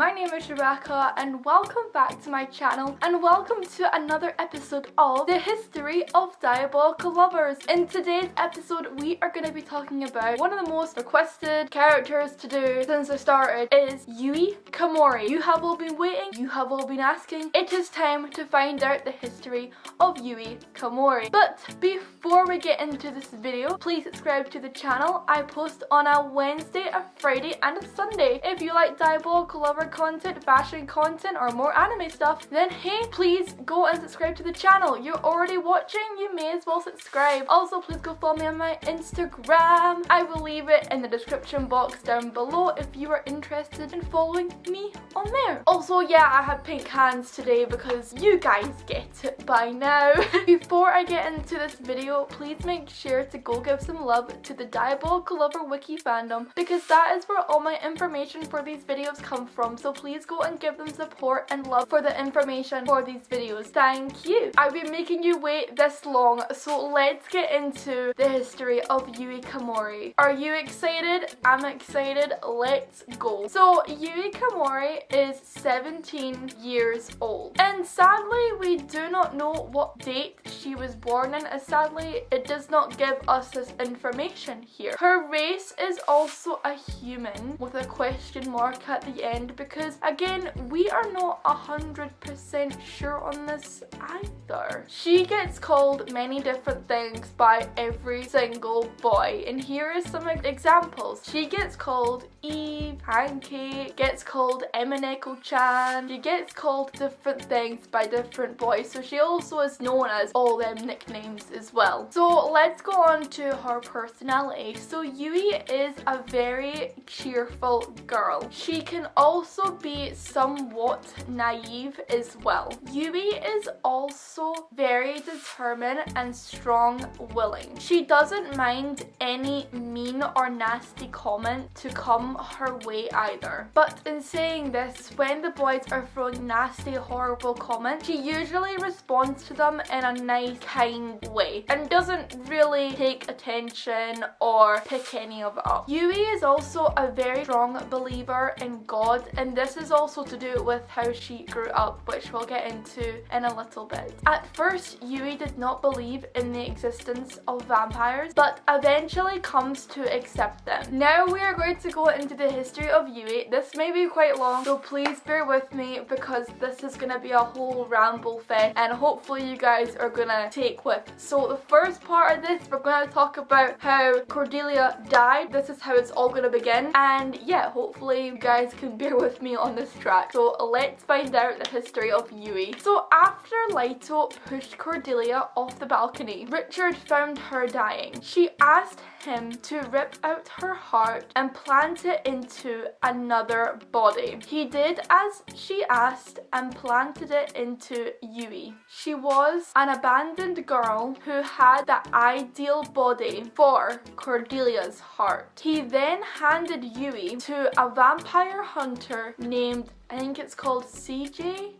my name is Rebecca and welcome back to my channel and welcome to another episode of the History of Diabolical Lovers. In today's episode we are going to be talking about one of the most requested characters to do since I started is Yui Komori. You have all been waiting, you have all been asking. It is time to find out the history of Yui Komori. But before we get into this video, please subscribe to the channel. I post on a Wednesday, a Friday and a Sunday. If you like diabolical lover content, fashion content or more anime stuff, then hey, please go and subscribe to the channel. You're already watching, you may as well subscribe. Also, please go follow me on my Instagram. I will leave it in the description box down below if you are interested in following me on there. Also, yeah, I had pink hands today because you guys get it by now. Before I get into this video, please make sure to go give some love to the Diabolical Lover Wiki fandom because that is where all my information for these videos come from, so please go and give them support and love for the information for these videos. Thank you. I've been making you wait this long, so let's get into the history of Yui Komori. Are you excited? I'm excited. Let's go. So Yui Komori is 17 years old and sadly we do not know what date she was born in, as sadly it does not give us this information here. Her race is also a human with a question mark at the end because again we are not 100% sure on this either. She gets called many different things by every single boy and here is some examples. She gets called Eve, Pancake, gets called Emineko-chan, she gets called different things by different boys, so she also is known as all them nicknames as well. So let's go on to her personality. So Yui is a very cheerful girl. She can also be somewhat naive as well. Yui is also very determined and strong-willing. She doesn't mind any mean or nasty comment to come her way either. But in saying this, when the boys are throwing nasty, horrible comments, she usually responds to them in a nice, kind way and doesn't really take attention or pick any of it up. Yui is also a very strong believer in God, and this is also to do with how she grew up, which we'll get into in a little bit. At first, Yui did not believe in the existence of vampires, but eventually comes to accept them. Now we are going to go into the history of Yui. This may be quite long, so please bear with me because this is going to be a whole ramble fest and hopefully you guys are going to take with. So the first part of this, we're going to talk about how Celia died. This is how it's all going to begin, and yeah, hopefully you guys can bear with me on this track. So let's find out the history of Yui. So after Leito pushed Cordelia off the balcony, Richard found her dying. She asked him to rip out her heart and plant it into another body. He did as she asked and planted it into Yui. She was an abandoned girl who had the ideal body for Cordelia's heart. He then handed Yui to a vampire hunter named, I think it's called CJ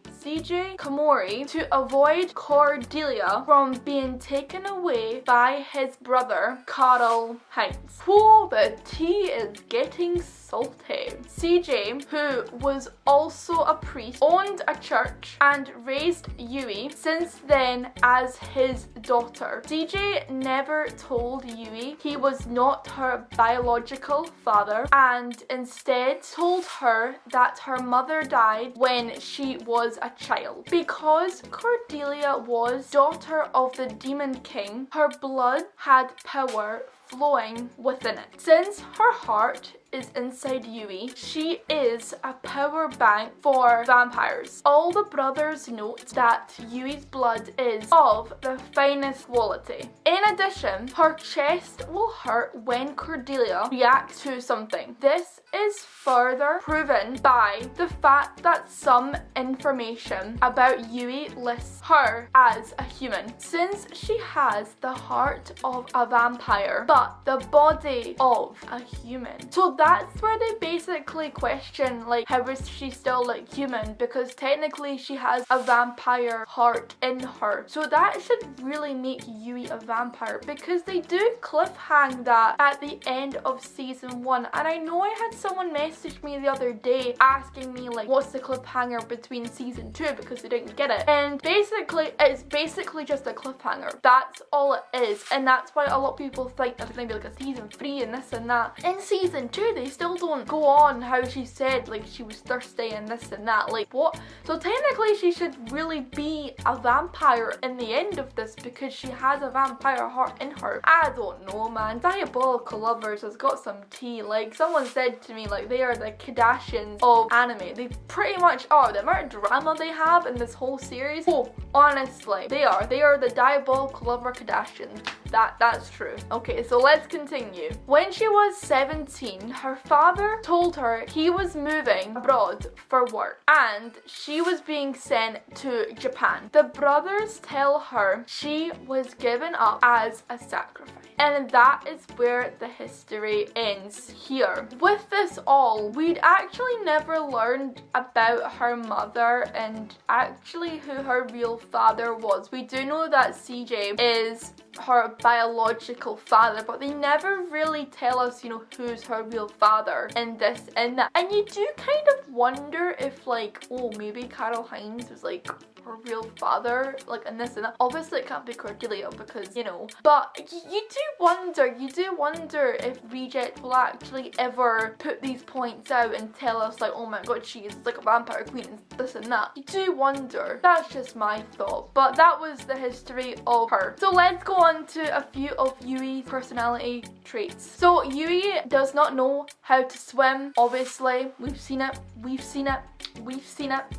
Komori, to avoid Cordelia from being taken away by his brother Karl Heinz. Whoa, the tea is getting salty. CJ, who was also a priest, owned a church and raised Yui since then as his daughter. CJ never told Yui he was not her biological father and instead told her that her mother died when she was a child. Because Cordelia was daughter of the Demon King, her blood had power flowing within it. Since her heart is inside Yui, she is a power bank for vampires. All the brothers note that Yui's blood is of the finest quality. In addition, her chest will hurt when Cordelia reacts to something. This is further proven by the fact that some information about Yui lists her as a human, since she has the heart of a vampire but the body of a human. So that's where they basically question, like, how is she still, like, human, because technically she has a vampire heart in her. So that should really make Yui a vampire, because they do cliffhang that at the end of season 1. And I know I had someone message me the other day asking me, like, what's the cliffhanger between season 2, because they didn't get it. And basically, it's basically just a cliffhanger. That's all it is. And that's why a lot of people think there's gonna be like a season 3 and this and that. In season 2, they still don't go on how she said, like, she was thirsty and this and that. Like, what? So technically she should really be a vampire in the end of this, because she has a vampire heart in her. I don't know, man. Diabolical Lovers has got some tea. Like, someone said to me, like, they are the Kardashians of anime. They pretty much are. The amount of drama they have in this whole series, oh, honestly, they are the Diabolical Lover Kardashians. That's true. Okay, so let's continue. When she was 17, her father told her he was moving abroad for work and she was being sent to Japan. The brothers tell her she was given up as a sacrifice. And that is where the history ends here. With this all, we'd actually never learned about her mother and actually who her real father was. We do know that CJ is her biological father, but they never really tell us, you know, who's her real father in this and that. And you do kind of wonder if, like, oh, maybe Carol Hines was like her real father, like, in this and that. Obviously it can't be Cordelia because, you know, but you do wonder if Reject will actually ever put these points out and tell us, like, oh my god, she is like a vampire queen and this and that. You do wonder. That's just my thought, but that was the history of her. So let's go on to a few of Yui's personality traits. So Yui does not know how to swim. Obviously, we've seen it.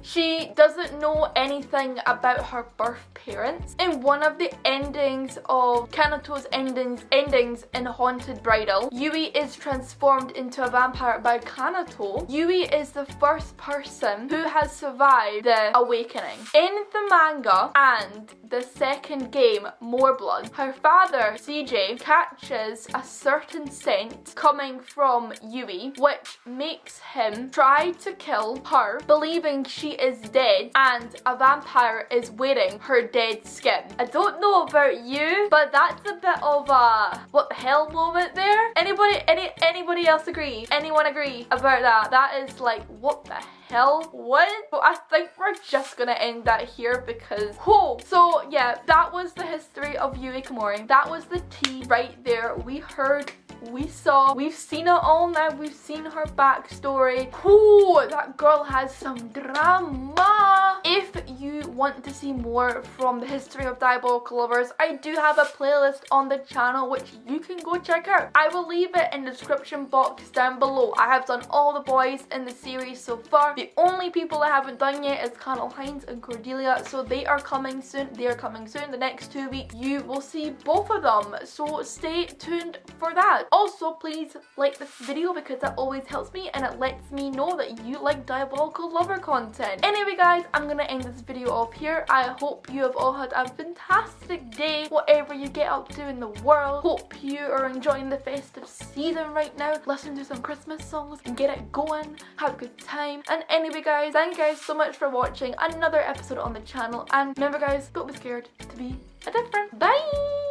She doesn't know anything about her birth parents. In one of the endings of Kanato's endings in Haunted Bridal, Yui is transformed into a vampire by Kanato. Yui is the first person who has survived the awakening. In the manga and the second game, More Blood, her father, CJ, catches a certain scent coming from Yui, which makes him try to kill her, believing she is dead and a vampire is wearing her dead skin. I don't know about you, but that's a bit of a what the hell moment there. Anybody else agree? Anyone agree about that? That is like, what the hell? What? So I think we're just gonna end that here because, whoa. So yeah, that was the history of Yui Komori. That was the tea right there. We heard, we saw, we've seen it all now. We've seen her backstory. Whoo, that girl has some drama. If you want to see more from the history of Diabolical Lovers, I do have a playlist on the channel which you can go check out. I will leave it in the description box down below. I have done all the boys in the series so far. The only people I haven't done yet is Carol Hines and Cordelia, so they are coming soon. They are coming soon. The next 2 weeks you will see both of them, so stay tuned for that. Also, please like this video because that always helps me and it lets me know that you like Diabolical Lover content. Anyway guys, I'm gonna end this video off here. I hope you have all had a fantastic day, whatever you get up to in the world. Hope you are enjoying the festive season right now. Listen to some Christmas songs and get it going. Have a good time. And anyway guys, thank you guys so much for watching another episode on the channel. And remember guys, don't be scared to be a different. Bye!